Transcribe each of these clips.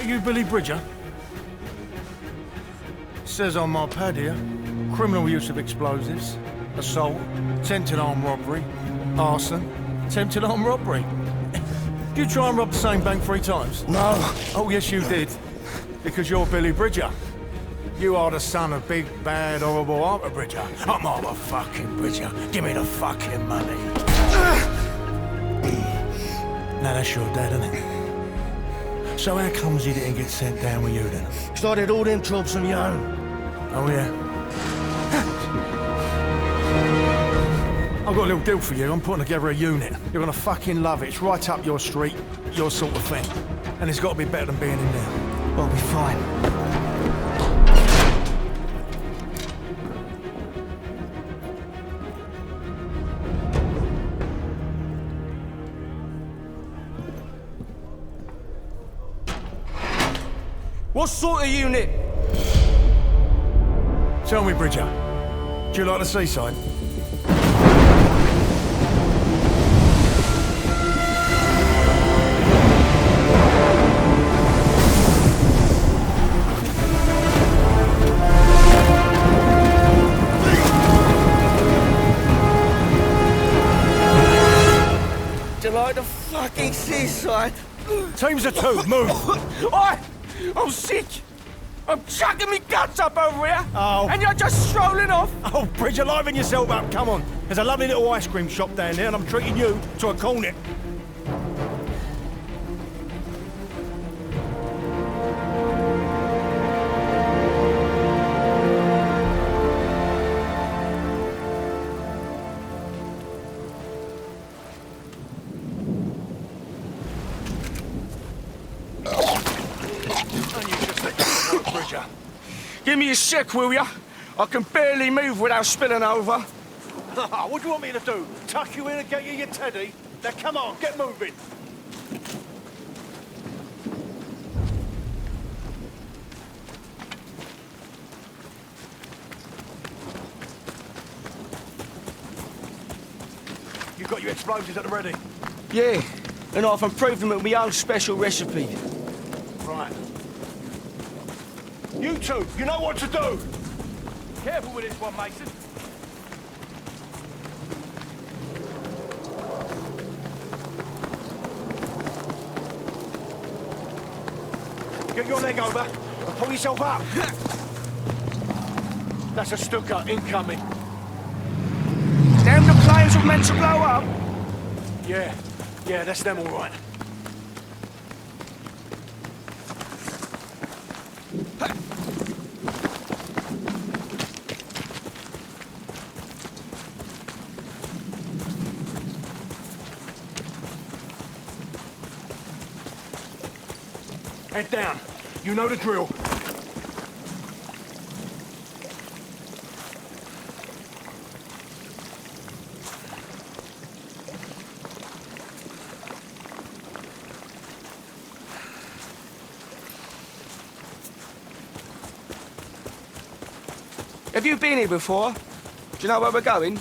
you Billy Bridger? It says on my pad here, criminal use of explosives, assault, attempted armed robbery, arson, attempted armed robbery. Did you try and rob the same bank 3 times? No. Oh, yes, you did. Because you're Billy Bridger. You are the son of big, bad, horrible Arthur Bridger. I'm Arthur fucking Bridger. Give me the fucking money. Now that's your dad, isn't it? So how comes he didn't get sent down with you then? Because I did all them jobs on my own. Oh, yeah? I've got a little deal for you. I'm putting together a unit. You're gonna fucking love it. It's right up your street, your sort of thing. And it's got to be better than being in there. I'll be fine. What sort of unit? Tell me, Bridger, do you like the seaside? Do you like the fucking seaside? Teams of 2, move! Oi! I'm sick! I'm chucking me guts up over here! Oh. And you're just strolling off! Oh, Bridger, liven yourself up, come on. There's a lovely little ice cream shop down there and I'm treating you to a cornet. Give me a sec, will ya? I can barely move without spilling over. What do you want me to do? Tuck you in and get you your teddy? Now come on, get moving. You got your explosives at the ready? Yeah, and I've improved them with my own special recipe. Right. You two, you know what to do! Careful with this one, Mason. Get your leg over and pull yourself up. That's a Stuka incoming. Damn, the planes were meant to blow up. Yeah, that's them all right. Head down. You know the drill. Have you been here before? Do you know where we're going?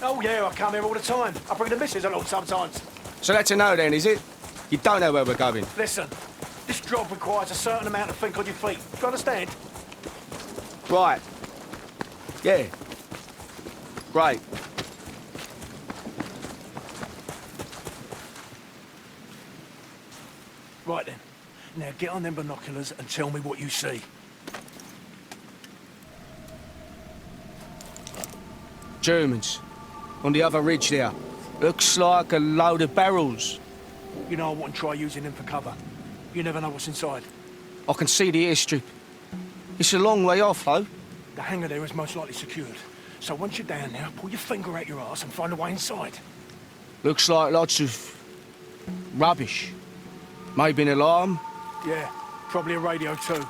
Oh yeah, I come here all the time. I bring the missus along sometimes. So that's a no then, is it? You don't know where we're going? Listen, this job requires a certain amount of think on your feet. Do you understand? Right. Yeah. Right. Right then. Now get on them binoculars and tell me what you see. Germans. On the other ridge there. Looks like a load of barrels. You know I wouldn't try using them for cover. You never know what's inside. I can see the airstrip. It's a long way off, though. The hangar there is most likely secured. So once you're down there, pull your finger out your arse and find a way inside. Looks like lots of rubbish. Maybe an alarm. Yeah, probably a radio too.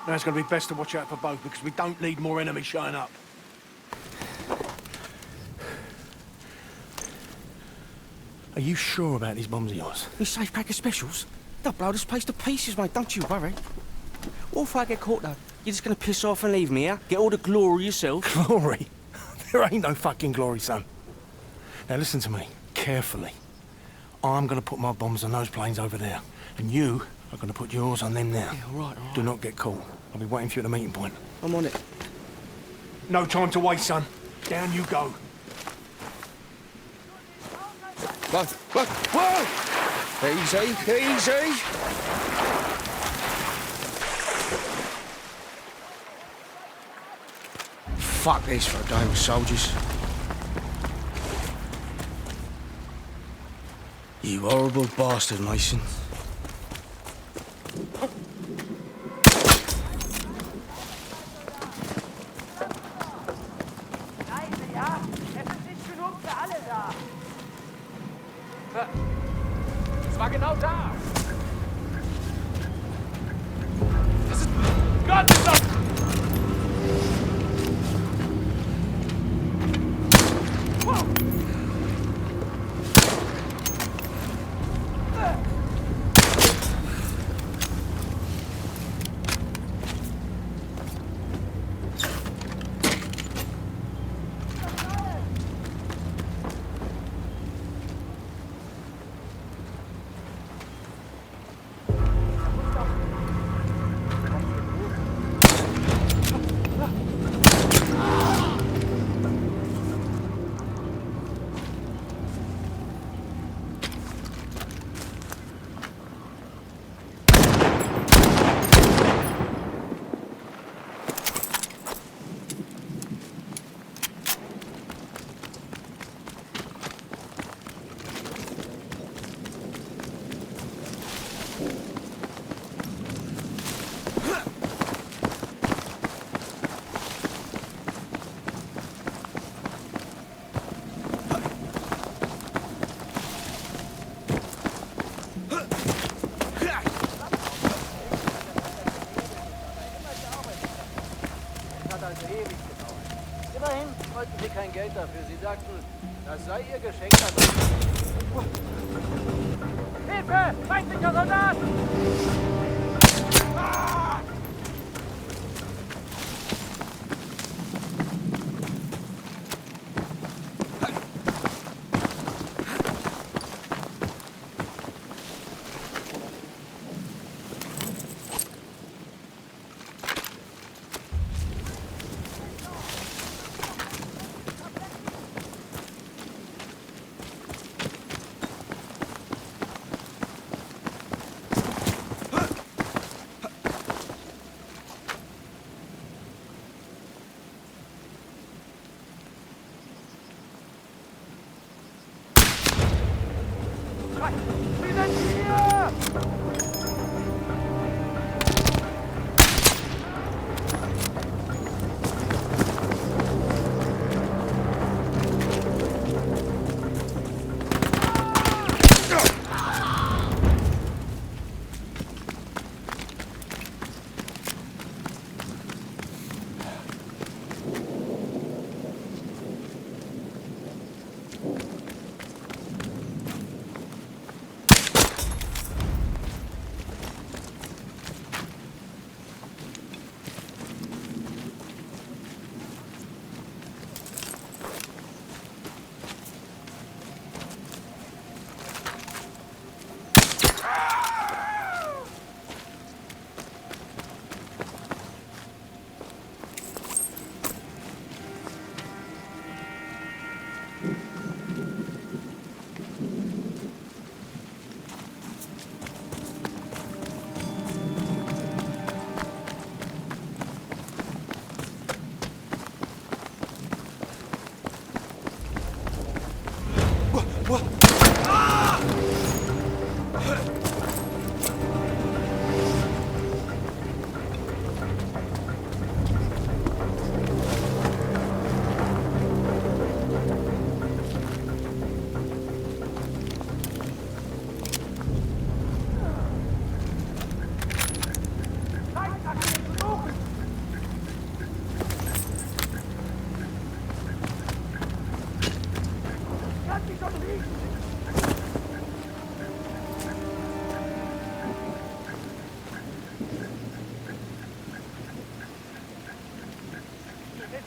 Now it's going to be best to watch out for both because we don't need more enemies showing up. Are you sure about these bombs of yours? These safe pack of specials? They'll blow this place to pieces, mate. Don't you worry. What if I get caught, though? You're just going to piss off and leave me, yeah? Get all the glory yourself? Glory? There ain't no fucking glory, son. Now listen to me, carefully. I'm going to put my bombs on those planes over there. And you I'm gonna put yours on them now. Yeah, all right, all right. Do not get caught. I'll be waiting for you at the meeting point. I'm on it. No time to waste, son. Down you go. Whoa, whoa, whoa! Easy, easy. Fuck this for a day with soldiers. You horrible bastard, Mason. Leise, ja? Es ist nicht genug für alle da. Es war genau da. Das ist... Gott, ist das... Also ewig gedauert. Immerhin wollten sie kein Geld dafür. Sie sagten, das sei ihr Geschenk an uns. Hilfe! Feindlicher Soldat! Wir sind hier!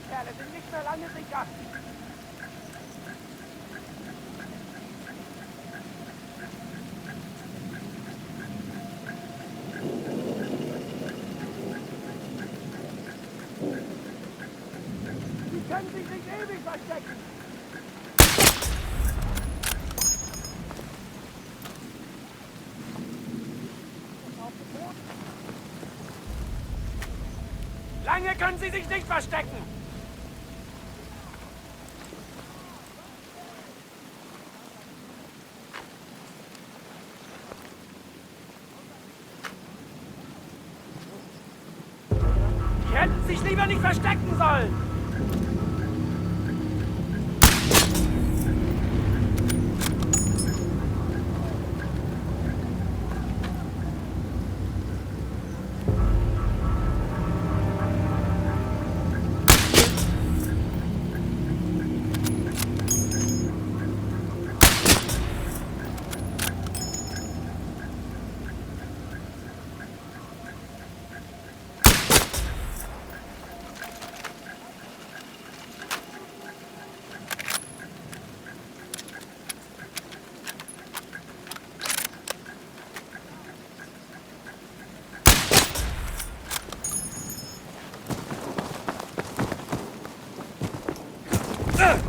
Kerle sind nicht mehr lange sicher. können sich nicht ewig verstecken! Lange können Sie sich nicht verstecken! Die hätten sich lieber nicht verstecken sollen!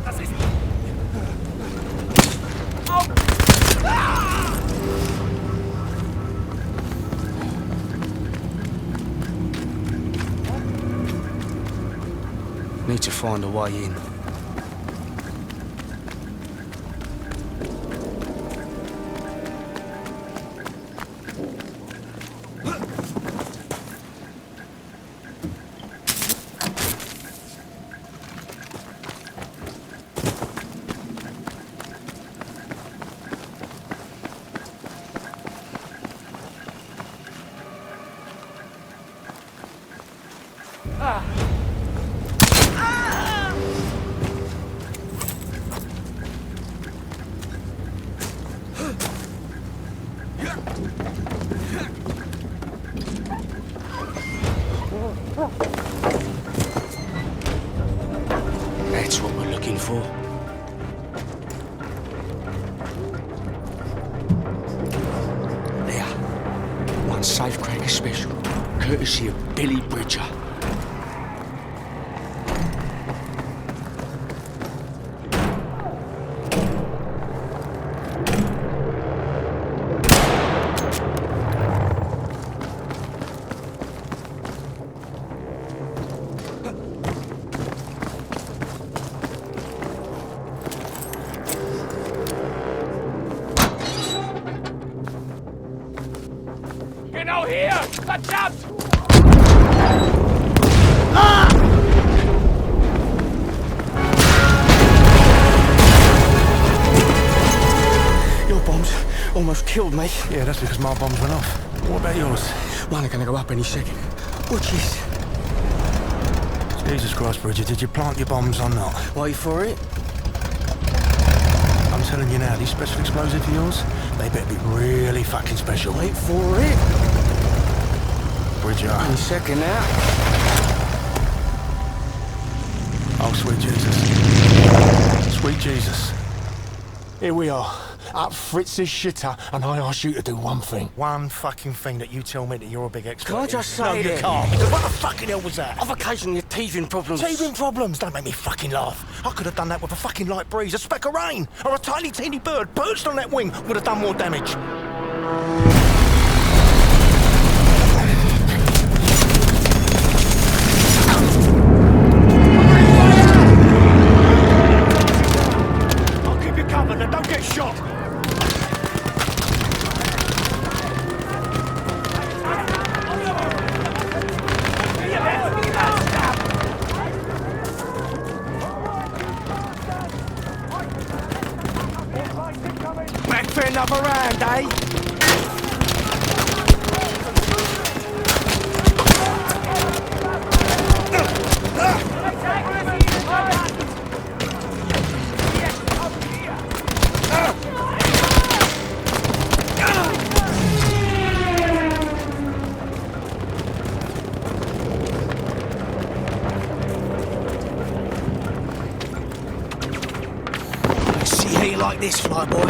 Das ist... Au! Need to find a way in. That's what we're looking for. There. One safecracker special, courtesy of Billy Bridger. Genau hier! Verdammt! Your bombs almost killed me. Yeah, that's because my bombs went off. What about yours? Mine are gonna go up any second. Watch this. Jesus Christ, Bridget, did you plant your bombs or not? Wait for it. I'm telling you now, these special explosives of yours, they better be really fucking special. Wait for it. Bridger. Any second now. Oh, sweet Jesus. Sweet Jesus. Here we are, up Fritz's shitter, and I ask you to do one thing. One fucking thing that you tell me that you're a big expert Can I in. just say No, you that- can't, because what the fucking hell was that? I've occasionally had teething problems. Teething problems? Don't make me fucking laugh. I could have done that with a fucking light breeze, a speck of rain, or a tiny teeny bird perched on that wing would have done more damage. I'll keep you covered, now don't get shot. Back for another round, eh? See how you like this, flyboy.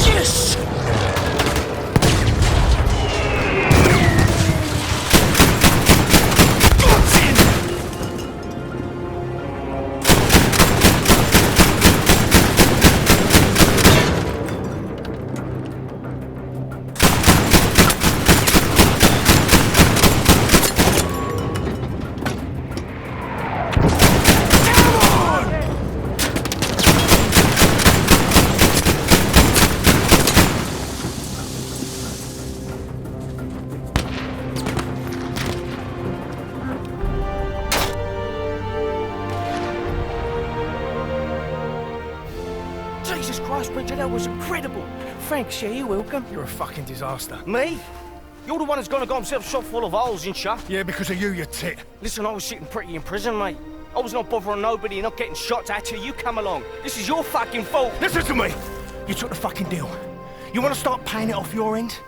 Yes! Jesus Christ, Bridget, that was incredible. Thanks, yeah, you're welcome. You're a fucking disaster. Me? You're the one who's gonna got himself shot full of holes, ain't ya? Yeah, because of you, you tit. Listen, I was sitting pretty in prison, mate. I was not bothering nobody, not getting shots at you. You come along. This is your fucking fault. Listen to me. You took the fucking deal. You want to start paying it off your end?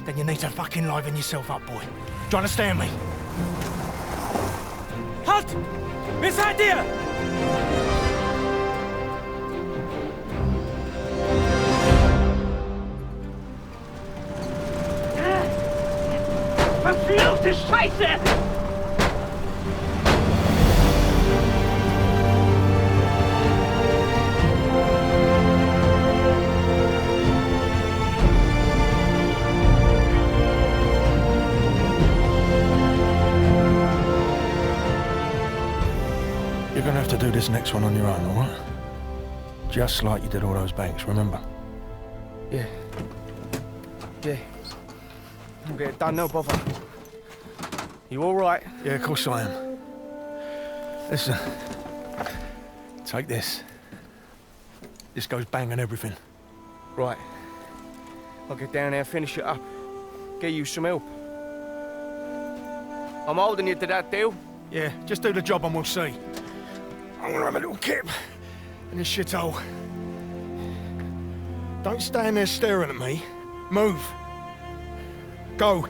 Then you need to fucking liven yourself up, boy. Do you understand me? Halt! Wer seid ihr? Verfluchte Scheiße! You're gonna have to do this next one on your own, all right? Just like you did all those banks, remember? Yeah. Yeah. I'm getting done, no bother. You all right? Yeah, of course I am. Listen. Take this. This goes bang on everything. Right. I'll get down there, finish it up. Get you some help. I'm holding you to that deal. Yeah, just do the job and we'll see. I'm gonna have a little kip in this shithole. Don't stand there staring at me. Move. Go.